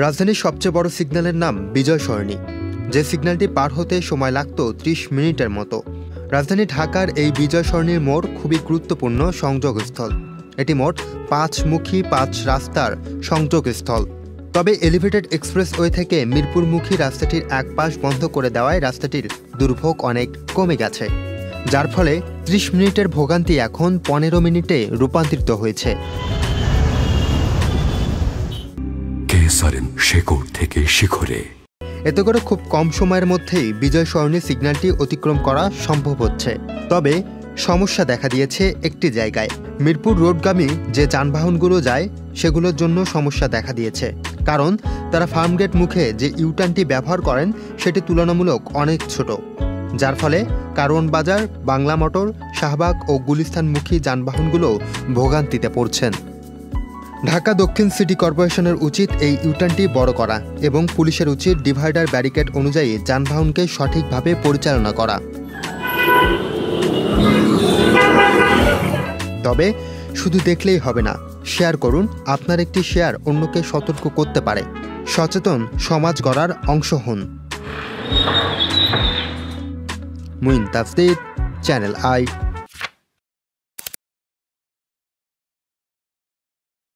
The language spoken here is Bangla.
রাজধানীর সবচেয়ে বড় সিগন্যালের নাম বিজয় সরণি, যে সিগন্যালটি পার হতে সময় লাগত ৩০ মিনিটের মতো। রাজধানী ঢাকার এই বিজয় সরণির মোড় খুবই গুরুত্বপূর্ণ সংযোগস্থল। এটি মোট ৫মুখী ৫ রাস্তার সংযোগস্থল। তবে এলিভেটেড এক্সপ্রেসওয়ে থেকে মিরপুরমুখী রাস্তাটির এক পাশ বন্ধ করে দেওয়ায় রাস্তাটির দুর্ভোগ অনেক কমে গেছে, যার ফলে ৩০ মিনিটের ভোগান্তি এখন ১৫ মিনিটে রূপান্তরিত হয়েছে। শেকড় থেকে শিখরে, এতে করে খুব কম সময়ের মধ্যেই বিজয় সরণি সিগন্যালটি অতিক্রম করা সম্ভব হচ্ছে। তবে সমস্যা দেখা দিয়েছে একটি জায়গায়। মিরপুর রোডগামী যে যানবাহনগুলো যায় সেগুলোর জন্য সমস্যা দেখা দিয়েছে, কারণ তারা ফার্মগেট মুখে যে ইউটার্নটি ব্যবহার করেন সেটি তুলনামূলক অনেক ছোট, যার ফলে কারওয়ান বাজার, বাংলা মোটর, শাহবাগ ও গুলিস্তানমুখী যানবাহনগুলো ভোগান্তিতে পড়ছেন। ঢাকা দক্ষিণ সিটি কর্পোরেশনের উচিত এই ইউটার্নটি বড় করা এবং পুলিশের উচিত ডিভাইডার ব্যারিকেড অনুযায়ী যানবাহনকে সঠিকভাবে পরিচালনা করা। তবে শুধু দেখলেই হবে না, শেয়ার করুন। আপনার একটি শেয়ার অন্যকে সতর্ক করতে পারে। সচেতন সমাজ গড়ার অংশ হন। মুইন তাফসীর, চ্যানেল আই।